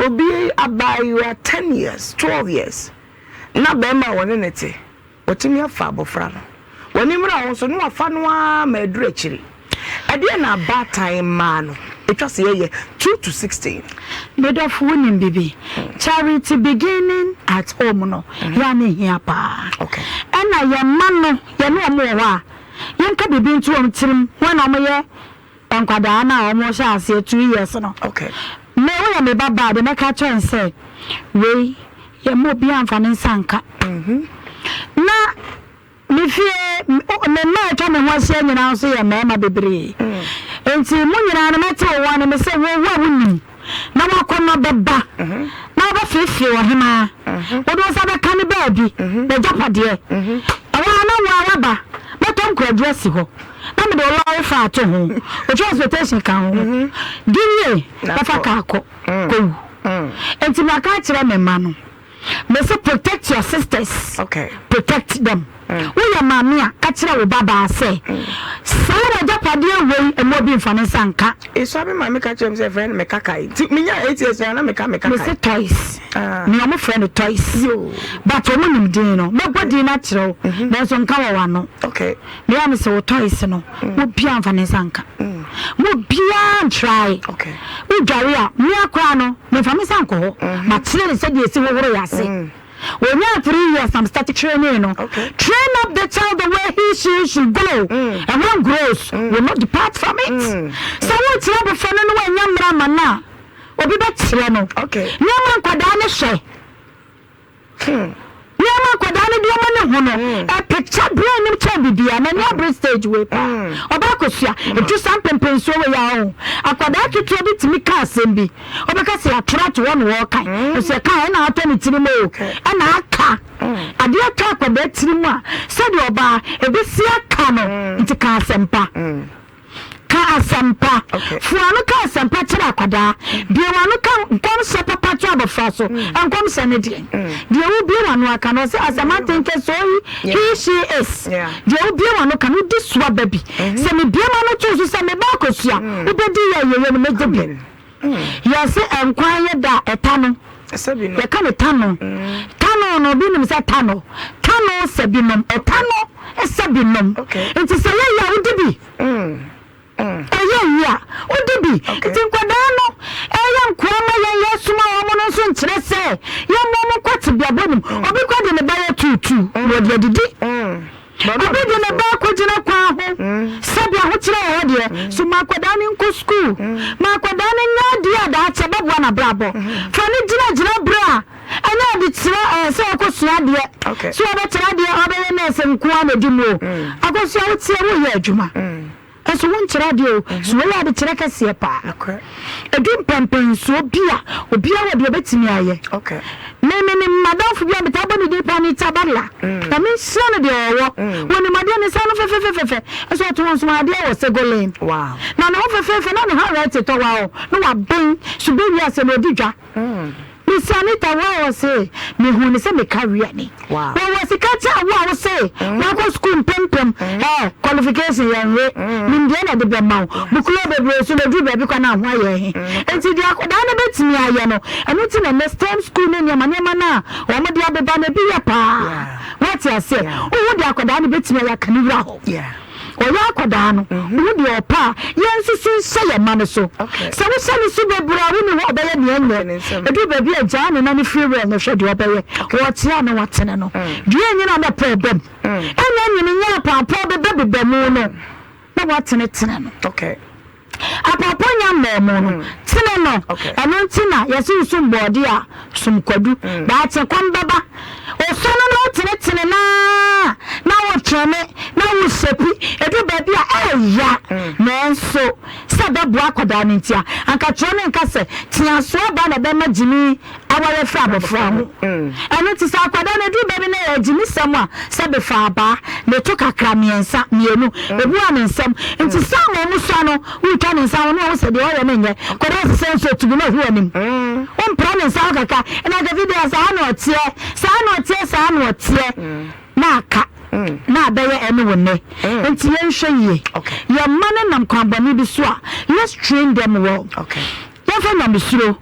obi about you are 10 years 12 years na be ma woni nete otimi afa abofra no woni mra won so no afa no a ma aduru akiri ade na bad time ma no it was ye 2 to 16 made of winning baby charity beginning at home no ya ne hia pa okay and na ye man no ye no mo wa ye nka bibi ntu om tirim when na mo ye enkwada na o mo sha ase 2 years no okay me wo me baba de make chen say we ye mo bi amfani sanka na me fie me na ka me ho ase nyina so ye me ma bebre enti mo nyina na mete wo na me say wo wunni na wakono beba na ba fefe wo hema wo do sa be kan ba bi be japade awa na wa ba beton ko address ho na me do law fa to ho o transportation kan ho giye ba fa ka ko enti ma ka kire me ma no me say protect your sisters okay protect them we ya mamia ka kire wo baba say sara japade we e mo bi mfane sanka e so be mama ka kire me say friend me kakai me nya 8 years na me kakai me say toys me o mo friend toys but o mo nim din no me body na kire na so nka wa no okay me am say toys no mo bi mfane sanka mo bia try okay we gari a me akwa no me mfane sanka ho ma kire ne say de esi wo woro ya se when you are 3 years, I'm starting training. Okay. Train up the child the way she should go. And when grows, will not depart from it. So what's your friend when young Ramana? Or be better. Okay. Yaman Kwadana say. Yaman Kwadana do money. A picture brand new child and every stage way. Obakosia, it just something penso ya own. A Kwadaki to be to me Kasimbi. Obakasi, I try to one walk. You say, can I turn it to the milk? And I can. I dear talk about Trimma. Said your bar, a bit see a cano into Kasempa. Kasempa. Fuano Kasempa Chirakwada. Biwano come sepa patwa faso and come sanity. The old Biwano can also as a man think so he she is. The old Biwano can do swab baby. Semi Biwano choose some bacosia. Ubedi you make the bin. Yes, and quiet that a tunnel. You can a tunnel. Tunnel no binum sa tunnel. Tunnel sabinum a tunnel a sabinum. Okay. It is a way would be. Yeah, what do be? Think what I know. I am Kwama, yes, my woman, so say, young woman, quite to be a bonum, or be quite in a buyer too. What did you do? But I did in a back with a quaho. Sabia, what's your idea? So, Marquadan in school. Marquadan in your dear, that's about one ABRABO. Fanny Dina Bra. I know it's so I could swab yet. So that's idea other than and Kwana Dumo. I go so I would say, oh, yeah, Juma. So one radio, so we are the Chiraka pa. Okay. A dream pampen so beer, or beer would be a bit near. Okay. Naming Madame for your Tabani de Panitabala. I mean, son of the when the Madame is son of a as what once my dear was a go lane. Wow. Now, over faith, and how right it wow. No, I bring, so baby as a Rodija. Miss Anita, what was say, me who is a career. Wow. What was the catcher? What was say? What was school pem qualification and Indiana de Bemau, Bukulo, so the Duba can wire. And see the Akwadana bets me, I know, and it's in a next time school in Yamana, or my dear Babana Biapa. What's I say? Oh, the Akwadana bets me like Canura. Yeah. Or Yakwadano, who your pa, yes, say a man so. So we send a super brownie what by the end. It will be a John and any free and the shadow of what's Yana, what's in no. Do you know the problem? And then you know, Papa, baby, Bemono. No, what's in it? Okay. A papa young man, Tinano, and then Tina, yes, you some body, some quadu, that's a quambaba. Or son of Tina, now a chame, now we sepi, every baby, eh, man, so said that black or down in Tia, and Catrona and Casse, Tina swab by the Bema Jimmy, our father from. And it is our Quadana do baby, Jimmy someone, said the father, they took a crammy and sat near you, the woman and some, into some Musano, we can in someone else at the other man, could also send so to be not hearing him. One promise, Alcaka, and I give it as I know it's here, Naka. Na be anyone and ye your man and I'm company be swa. Let's train them well. Okay. Never number slow.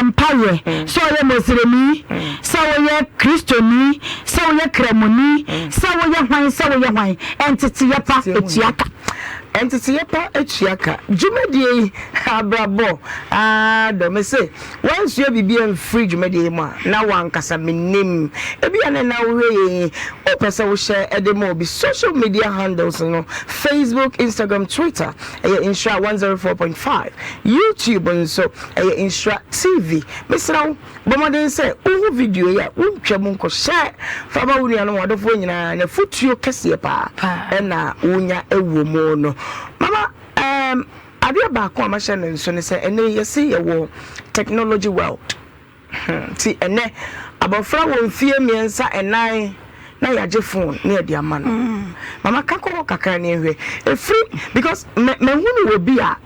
bompaye so ye Muslim so ye Christian so ye kremoni so ye hwan entity yepa etuaka entity yepa etuaka dwumedie abrabo do me say once you be in free dwumedie ma na wankasa menim ebi ane na we opesa wo share edemo bi social media handles no Facebook, Instagram, Twitter Nhyira 104.5 YouTube nso Nhyira TV mesrawo bomoden say uhu video ya untwam nko share fama wuni anu wadofo nyina na futuo kese pa na unya ewomo no mama ade ba ko ma hye nso ne say ene yesi ye wo technology world ti ene abofra wo mfie miensa enan na yaje phone na e dia man mama kakọ kakra ne hwe e free because me hunu obi a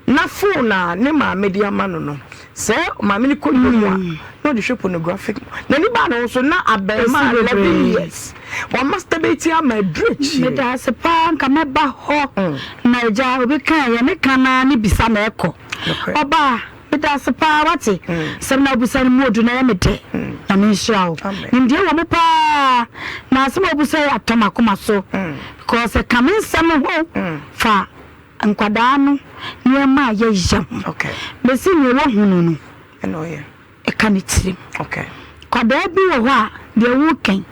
na phone na ne ma media man no say ma me ni ko no no the show pornographic na ni ba no so na abema 11 years one masturbate ya my drench me da se pa nka me ba ho na ja obi kan ya ne kana ni bisa na ekọ oba Ita sapa wati semna obusani modu na yamete na minshao ndie wo mupa na asema obusai atoma kuma so because kamin sem ho fa nkwada no niema ye yam okay besi ni wo hunu no eno ye e kanitiri okay kwada bi wo ha de wo ken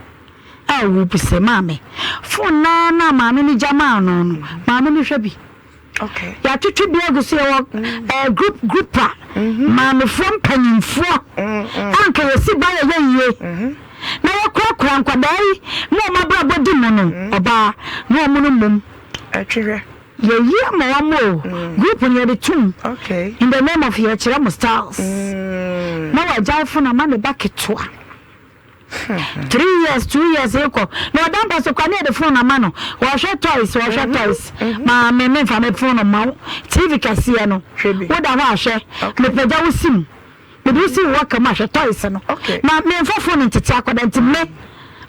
a wo buse mame fo na mame ni jama no mame ni hwebi okay ya tutu bi agusi group mame from panimfo anka yesi ba ye na yakwa nkwadai no mabrabo di mu no oba no mu no mum atwere ye mo group ni de tum okay in the name of your chira styles na wa jafo na ma ne baketoa 3 years 2 years eko na dan paso kwa ne de phone na ma no wa hwe twice ma me fa me phone ma TV kase no wo da ho ahwe me pagya wo sim me do sim wa kama hwe twice no na me fa phone ntete akoda nti me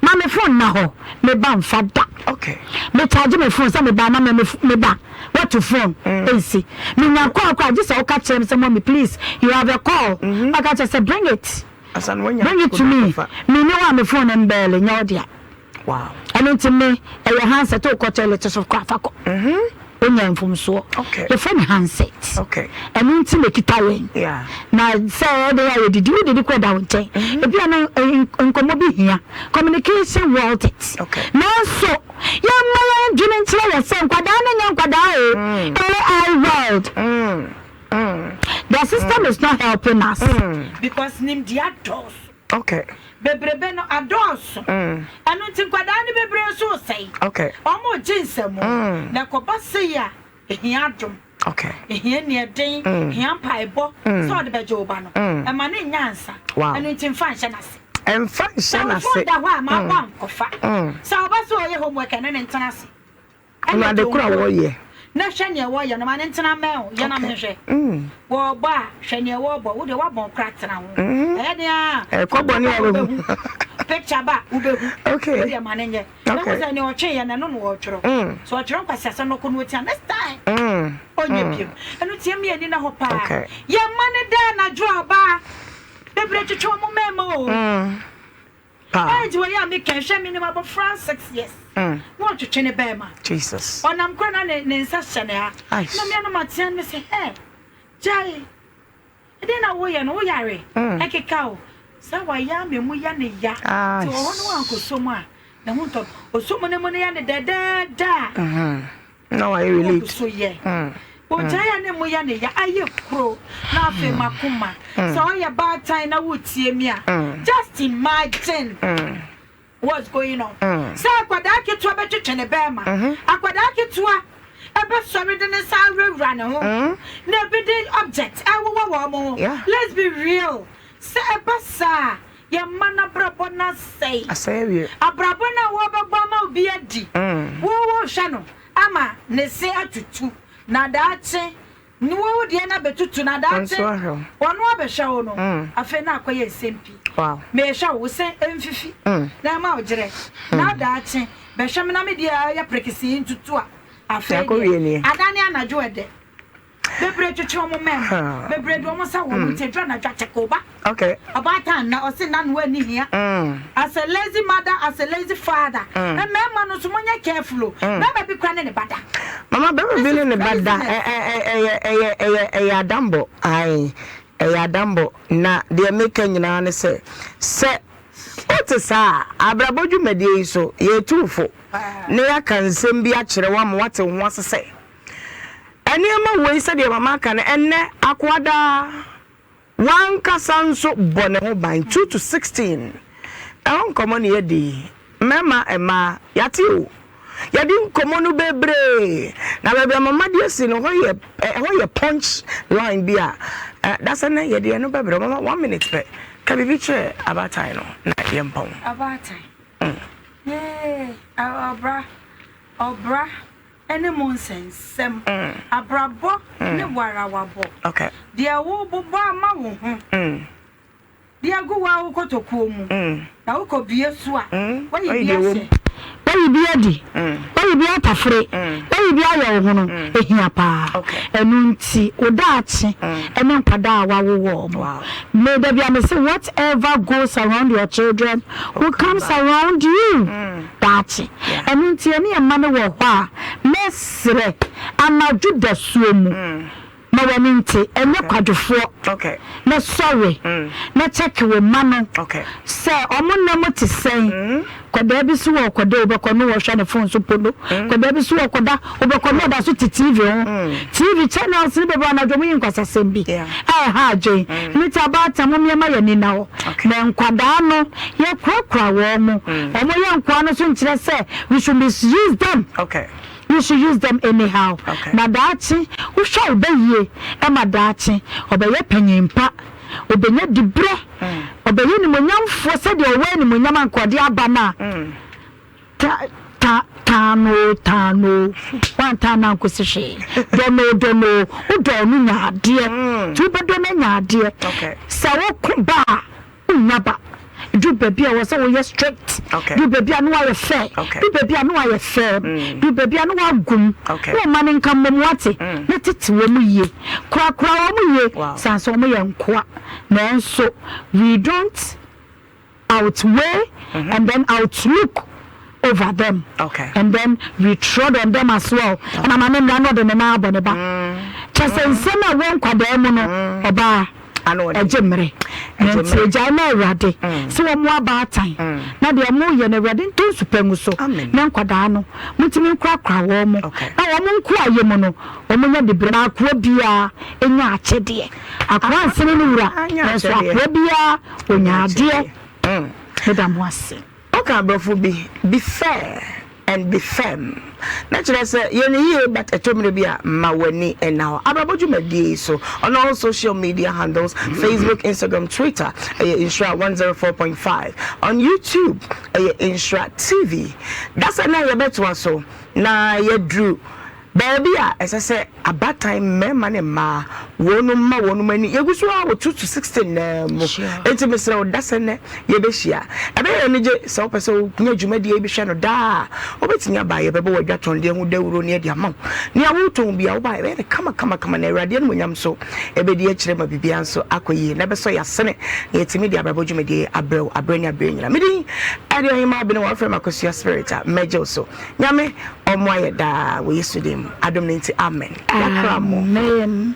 ma me phone na ho me ba mfa da okay me charge me phone sa me ba ma me ba what to phone see me nya kwa just o ka chere me say mommy please you have a call I got to say bring it bring it to me me no wa me phone and bell nya odia wow and into me e handset to ko tele to so kwa fa ko onya mfumso okay the phone handset okay and into me kitawen yeah na say they are did you kwa da wonten e bia na nkomo bi hia communication world it okay na so ya maya dwene ntira ya say nkwada na nya nkwada AI world the system is not helping us because nim dia dos okay bebrebe no ados anu tinkwada ni bebre so sei okay omo jinsem na koba sei ya ehia adom okay ehia ne eden ehia paibo so de beje oba no e ma ne nyansa anu tinfa nhye nase emfa nhye nase so da wa ma wa nkofa so oba so ye homework ne ntana se anu de kura wo ye na hwene wo ye no ma ne ntana meo ye na me hwe wo ba hwene wo bo wo de wa bon kra tena ho e dia ko bo ni wo picture ba ubehu okay wo de ma ne nye na wo se ne o twe ye na no wo tworo so o tworo kwase ase no ko no tia next time onye biem enu tie me ani na ho pa ye ma ne da na jo ba bebre twetwe mo memo age wo ya me kan hwe me ne ma bo France 6 years what to chene bema Jesus onam kwana ne nsa hyene ha na me no matian me se jai ede na wo ye no wo yare ekeka o sa wa ya me mu ya ne ya so hono ankosom a na hu to osomo ne mu ne ya ne da na wa relate so ye o jaya ne mu ya ne ya aye kro na afi makoma so ya bad time na wo tie mi a just imagine what's going on so akwada ketua betwetwe bema akwada ketua ebe sorry de ne sa rewra ne ho na be the object awo mo let's be real say eba sa ye mana brabo na say asay abrabo na wo begba ma obi adi wo hwa no ama ne se atutu na daache ni wo de na betutu na daache wono abehwa wo no afa na akoye sempi wow me hwa wo se emfifi na ma ogire na daache behwa me na me dia ya prekisi ntutu a afa akoye ni adane anajo ede bebre twetwe mo mem bebre do mo sa wo mo tedra na dwa chekoba okay about time na o se na no ani hia as a lazy mother as a lazy father na mema no so monya careful na ba bi kwa ne bada mama be bi ne bada adambo ai adambo na de make nyina ne se otisa abrabo dwumade so ye tufo ne akansem bi a kire wa mo wate ho asese eniema we se de mama kan enne akwada wan kasanso bone ho ban 2 to 16 ehon komo ne yedi mema ema yate o yadi komo no bebre na bebe mama de si no ho ye punch line bia that's an yedi no bebre mama 1 minute pe ka bibi che about time no na yempon about time obra any nonsense abrabo ne warawabo okay dia wo bobo ama wo ho dia go wa wo kotokuo mu na wo ko bie so a wo ye bie Bayi bi adi bayi bi atafre bayi bi ayo ho no ehia pa enu nti odaachi ene nkwada a wawo mo may there be a say whatever goes around your children who comes around you daachi enu nti ene emma ne wo ho a mesre amaju da suomu na wani nti enye kwadwofo okay na sorry na check we mano okay say omunna mo ti sen kwada bi so wo kwada obekọ no wo hwa ne phone so polo kwada bi so wo kwada obekọ no da so TV ho TV channels ni bebe na dwomu yinkasasem bi ha je ni ta ba ta mo miema ya ni na ho na nkwada no ye kwakwa wo mo omo ye nkwa no so nkire say we should misuse them okay you should use them anyhow. Na dachi, who shall be ye? Emma dachi, obey penyimpa, obey dibre, obey ni munyam for said your way ni munyaman kwadia bana. Tano, one tana kusishi. Dono, who don't know, dear. Two bedroom, dear. Okay. Sawo kumba, naba. Do baby I was so strict. Okay. Do baby I know I fair. Okay. Do baby I know I fair. Do baby I know I gum. Okay. No man in come mwati. Let it wo mu ye. Kwa wo mu ye. Sanso mu ye nkwa. Na so we don't outweigh and then outlook over them. Okay. And then we trod on them as well. And I'm not the na abone ba. Just nsema won kwada mu no oba ejemre nti jana awade se wo mo abatan na de mo ye na awade nto supengu so na nkwada no mutimi nkrakra wo mo na wo mo nko aye mo no wo mo nya de bra akwa bia enya achede akwa nsene no wura na so akwa bia onya ade medam wase okay brofo be fair and be firm. Naturally, say you know but a term be a mawani and now ABRABO dwumadi so on all social media handles Facebook, Instagram, Twitter, Nhyira 104.5 on YouTube, Nhyira TV. That's another better so na ye drew baby as I say about time man ma wonu mani yeguso a 2 to 16 mo enti o dasene ye be hia ebe ye ne je so pese kunya dwumadi e bi hwe no da obetinya ba ye bebe wadwa tonde hu dawuro ne dia ma ne awuton bia wo ba e kama na awurade no nyam so ebe de akire ma bibia nso akoyi na be so ya sene na yetimi de ABRABO dwumadi abrani nyina medi ade ohima bi no wa frema kosua spirit a meje so nyame omo aye da we yesterday Adam ninti amen. Amen.